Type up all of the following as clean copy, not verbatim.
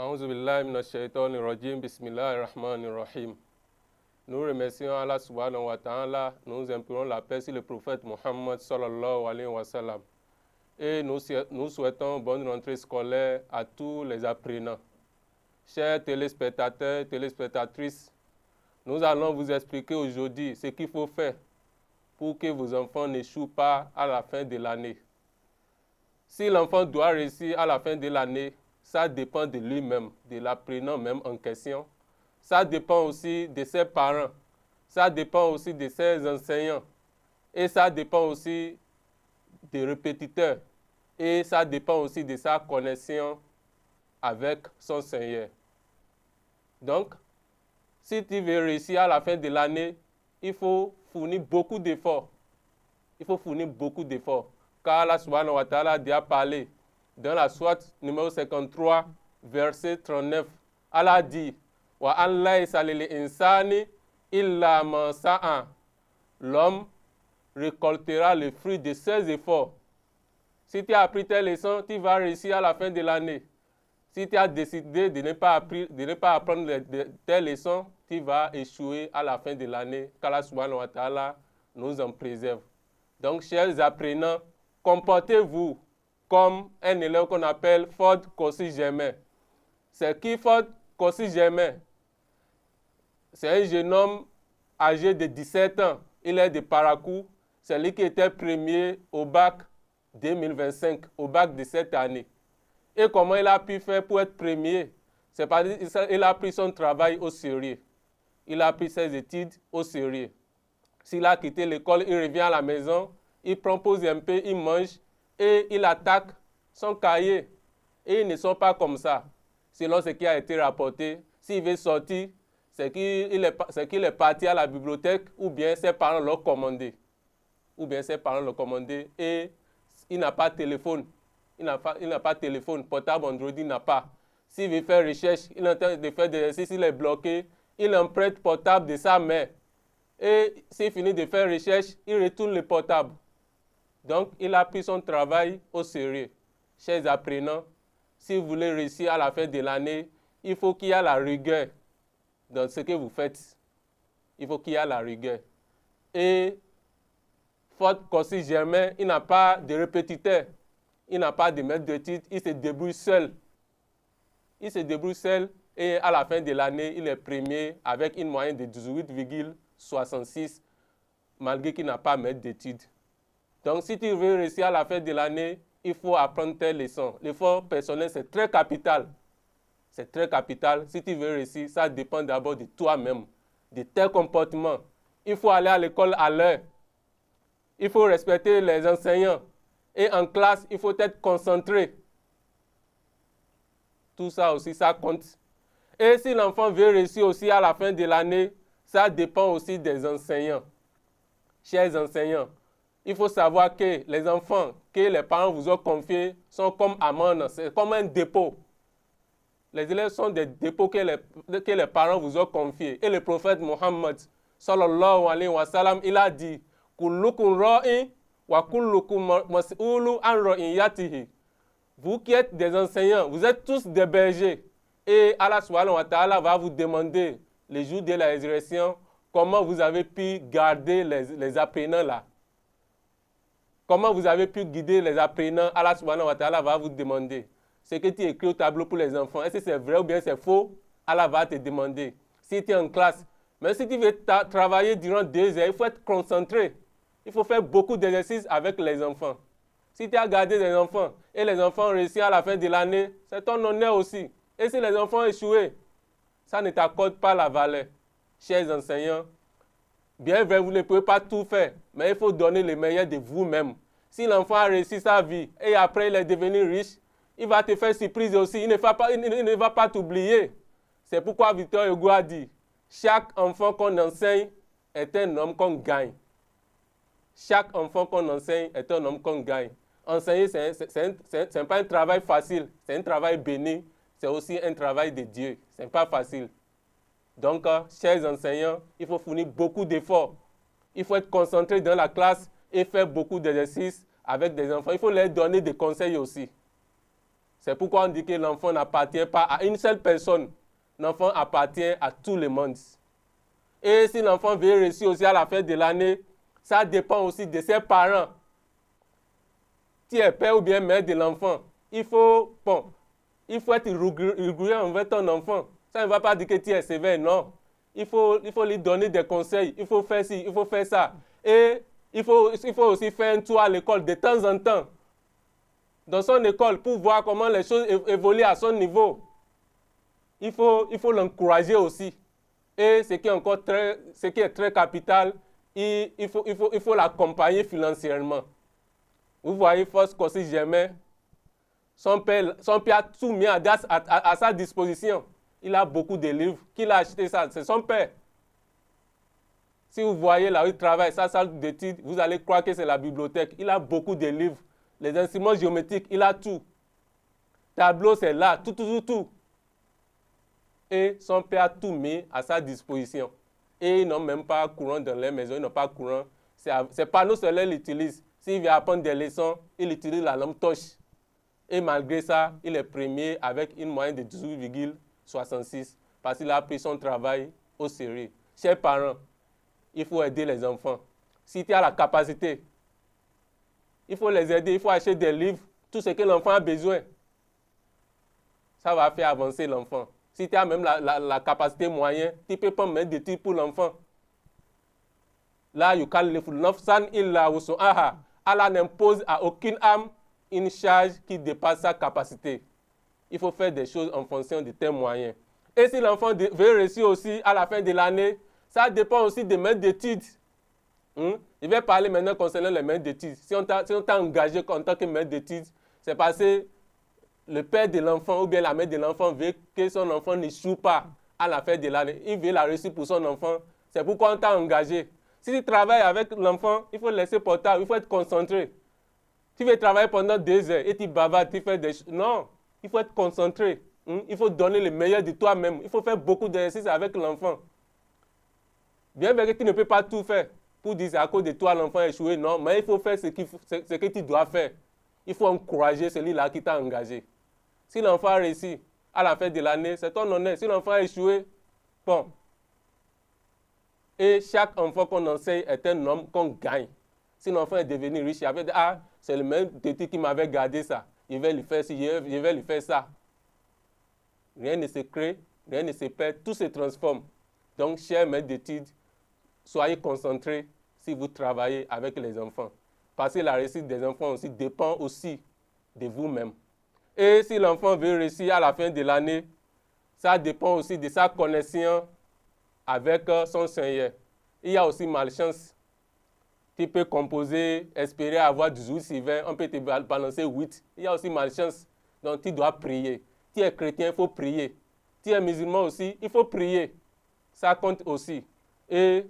A'udhu billahi minash shaitanir rajim, bismillahir rahmanir rahim. Nous remercions Allah subhanahu wa ta'ala, nous implorons la paix sur le prophète Muhammad sallallahu alayhi wa sallam. Et nous souhaitons bonne rentrée scolaire à tous les apprenants. Chers téléspectateurs, téléspectatrices, nous allons vous expliquer aujourd'hui ce qu'il faut faire pour que vos enfants n'échouent pas à la fin de l'année. Si l'enfant doit réussir à la fin de l'année, ça dépend de lui-même, de l'apprenant même en question. Ça dépend aussi de ses parents. Ça dépend aussi de ses enseignants. Et ça dépend aussi des répétiteurs. Et ça dépend aussi de sa connexion avec son Seigneur. Donc, si tu veux réussir à la fin de l'année, il faut fournir beaucoup d'efforts. Il faut fournir beaucoup d'efforts. Car Allah subhanahu wa ta'ala a déjà parlé dans la sourate numéro 53, verset 39. Allah dit wa an laysa lil insani illa ma sa'a. L'homme récoltera le fruit de ses efforts. Si tu as appris tes leçons, tu vas réussir à la fin de l'année. Si tu as décidé de ne pas apprendre tes leçons, tu vas échouer à la fin de l'année. Qu'Allah subhanahu wa ta'ala nous en préserve. Donc, chers apprenants, comportez-vous comme un élève qu'on appelle Ford Kossi-Germain. C'est qui Ford Kossi-Germain? C'est un jeune homme âgé de 17 ans. Il est de Parakou. C'est lui qui était premier au bac 2025, au bac de cette année. Et comment il a pu faire pour être premier? C'est parce qu'il a pris son travail au sérieux. Il a pris ses études au sérieux. S'il a quitté l'école, il revient à la maison, il prend pause un peu, il mange et il attaque son cahier. Et ils ne sont pas comme ça. Selon ce qui a été rapporté, s'il veut sortir, c'est qu'il est parti à la bibliothèque ou bien ses parents l'ont commandé. Et il n'a pas de téléphone. Il n'a pas de téléphone. Portable Android, il n'a pas. S'il veut faire recherche, il est en train de faire des exercices, il est bloqué. Il emprunte portable de sa mère. Et s'il finit de faire recherche, il retourne le portable. Donc, il a pris son travail au sérieux. Chers apprenants, si vous voulez réussir à la fin de l'année, il faut qu'il y ait la rigueur dans ce que vous faites. Il faut qu'il y ait la rigueur. Et Ford Kossi-Germain, il n'a pas de répétiteur. Il n'a pas de maître de titre. Il se débrouille seul. Et à la fin de l'année, il est premier avec une moyenne de 18,66 malgré qu'il n'a pas maître d'études. Donc, si tu veux réussir à la fin de l'année, il faut apprendre tes leçons. L'effort personnel, c'est très capital. C'est très capital. Si tu veux réussir, ça dépend d'abord de toi-même, de tes comportements. Il faut aller à l'école à l'heure. Il faut respecter les enseignants. Et en classe, il faut être concentré. Tout ça aussi, ça compte. Et si l'enfant veut réussir aussi à la fin de l'année, ça dépend aussi des enseignants. Chers enseignants, il faut savoir que les enfants que les parents vous ont confiés sont comme amana, c'est comme un dépôt. Les élèves sont des dépôts que les parents vous ont confiés. Et le prophète Muhammad, sallallahu alayhi wa sallam, il a dit kullukum ra'in wa kullukum mas'ulu an ra'iyatihi. Vous qui êtes des enseignants, vous êtes tous des bergers. Et Allah subhanahu wa ta'ala va vous demander, le jour de la résurrection, comment vous avez pu garder les apprenants là. Comment vous avez pu guider les apprenants. Allah subhanahu wa ta'ala va vous demander. Ce que tu écris au tableau pour les enfants, est-ce que c'est vrai ou bien c'est faux? Allah va te demander. Si tu es en classe, mais si tu veux travailler durant 2 heures, il faut être concentré. Il faut faire beaucoup d'exercices avec les enfants. Si tu as gardé des enfants et les enfants réussissent à la fin de l'année, c'est ton honneur aussi. Et si les enfants échouent, ça ne t'accorde pas la valeur. Chers enseignants, bien vrai, vous ne pouvez pas tout faire, mais il faut donner le meilleur de vous-même. Si l'enfant a réussi sa vie et après il est devenu riche, il va te faire surprise aussi. Il ne va pas t'oublier. C'est pourquoi Victor Hugo a dit, chaque enfant qu'on enseigne est un homme qu'on gagne. Chaque enfant qu'on enseigne est un homme qu'on gagne. Enseigner, ce n'est pas un travail facile, c'est un travail béni, c'est aussi un travail de Dieu. Ce n'est pas facile. Donc, chers enseignants, il faut fournir beaucoup d'efforts. Il faut être concentré dans la classe et faire beaucoup d'exercices avec des enfants. Il faut leur donner des conseils aussi. C'est pourquoi on dit que l'enfant n'appartient pas à une seule personne. L'enfant appartient à tout le monde. Et si l'enfant veut réussir aussi à la fin de l'année, ça dépend aussi de ses parents. Tu es père ou bien mère de l'enfant. Il faut être rigoureux envers ton enfant. Ça ne va pas dire que tu es sévère, non. Il faut lui donner des conseils. Il faut faire ci, il faut faire ça. Et il faut aussi faire un tour à l'école de temps en temps. Dans son école, pour voir comment les choses évoluent à son niveau. Il faut l'encourager aussi. Et ce qui est très capital, il faut l'accompagner financièrement. Vous voyez, Force Corsi Germain, son père a tout mis à sa disposition. Il a beaucoup de livres. Qui l'a acheté ça? C'est son père. Si vous voyez là où il travaille, sa salle d'études, vous allez croire que c'est la bibliothèque. Il a beaucoup de livres. Les instruments géométriques, il a tout. Tableau, c'est là, tout. Et son père a tout mis à sa disposition. Et ils n'ont même pas courant dans leur maison, ils n'ont pas courant. C'est panneau solaire, il utilise. S'il veut apprendre des leçons, il utilise la lampe torche. Et malgré ça, il est premier avec une moyenne de 18,66 parce qu'il a pris son travail au sérieux. Chers parents, il faut aider les enfants. Si tu as la capacité, il faut les aider, il faut acheter des livres, tout ce que l'enfant a besoin. Ça va faire avancer l'enfant. Si tu as même la capacité moyenne, tu peux pas mettre des titres pour l'enfant. Là, Allah n'impose à aucune âme une charge qui dépasse sa capacité. Il faut faire des choses en fonction de tes moyens. Et si l'enfant veut réussir aussi à la fin de l'année, ça dépend aussi des maîtres d'études. Je vais parler maintenant concernant les maîtres d'études. Si on t'a engagé en tant que maître d'études, c'est parce que le père de l'enfant ou bien la mère de l'enfant veut que son enfant n'échoue pas à la fin de l'année. Il veut la réussite pour son enfant. C'est pourquoi on t'a engagé. Si tu travailles avec l'enfant, il faut le laisser portable, il faut être concentré. Tu veux travailler pendant 2 heures et tu bavardes, tu fais des choses. Non, il faut être concentré. Il faut donner le meilleur de toi-même. Il faut faire beaucoup d'exercices avec l'enfant. Bien vrai que tu ne peux pas tout faire pour dire c'est à cause de toi l'enfant a échoué. Non, mais il faut faire ce que tu dois faire. Il faut encourager celui-là qui t'a engagé. Si l'enfant a réussi à la fin de l'année, c'est ton honneur. Si l'enfant a échoué, bon. Et chaque enfant qu'on enseigne est un homme qu'on gagne. Si l'enfant est devenu riche, il avait dit, c'est le même petit qui m'avait gardé ça. Je vais lui faire ci, je vais lui faire ça. Rien ne se crée, rien ne se perd, tout se transforme. Donc, chers maîtres d'études, soyez concentrés si vous travaillez avec les enfants. Parce que la réussite des enfants aussi dépend aussi de vous-même. Et si l'enfant veut réussir à la fin de l'année, ça dépend aussi de sa connexion avec son Seigneur. Il y a aussi malchance. Tu peux composer, espérer avoir 18 sur 20, on peut te balancer 8. Il y a aussi malchance. Donc tu dois prier. Tu es chrétien, il faut prier. Tu es musulman aussi, il faut prier. Ça compte aussi. Et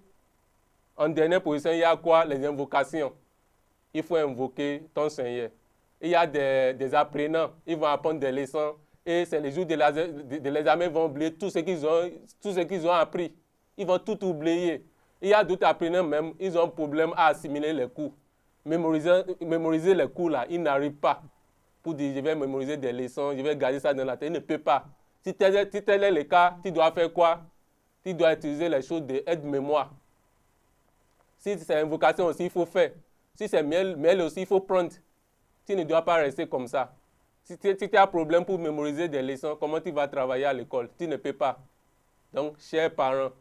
en dernière position, il y a quoi? Les invocations. Il faut invoquer ton Seigneur. Il y a des apprenants, ils vont apprendre des leçons. Et c'est le jour de l'examen, ils vont oublier tout ce qu'ils ont appris. Ils vont tout oublier. Il y a d'autres apprenants même, ils ont un problème à assimiler les cours. Mémoriser les cours là, ils n'arrivent pas. Pour dire, je vais mémoriser des leçons, je vais garder ça dans la tête, ils ne peuvent pas. Si tel est le cas, tu dois faire quoi? Tu dois utiliser les choses de aide-mémoire. Si c'est invocation aussi, il faut faire. Si c'est miel aussi, il faut prendre. Tu ne dois pas rester comme ça. Si tu as un problème pour mémoriser des leçons, comment tu vas travailler à l'école? Tu ne peux pas. Donc, chers parents,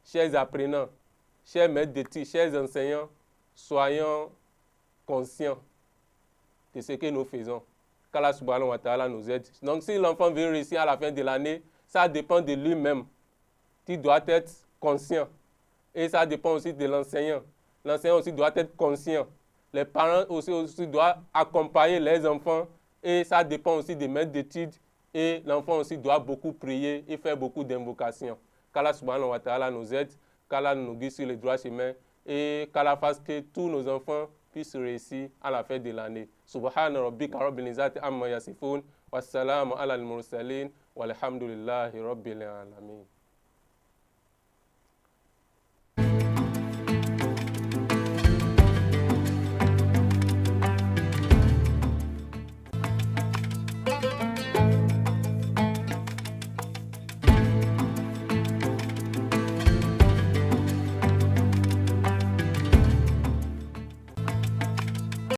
chers apprenants, chers maîtres d'études, chers enseignants, soyons conscients de ce que nous faisons. Qu'Allah subhanahu wa ta'ala nous aide. Donc, si l'enfant veut réussir à la fin de l'année, ça dépend de lui-même. Tu dois être conscient. Et ça dépend aussi de l'enseignant. L'enseignant aussi doit être conscient. Les parents aussi doivent accompagner les enfants. Et ça dépend aussi des maîtres d'études. Et l'enfant aussi doit beaucoup prier et faire beaucoup d'invocations. Qu'Allah subhanahu wa ta'ala nous aide. Qu'Allah nous guide sur le droit chemin. Et qu'Allah fasse que tous nos enfants puissent réussir à la fin de l'année. Subhana rabbika rabbil izzati amma yasifun. Wassalamu ala al-mursalin. Walhamdulillahi rabbil alamin.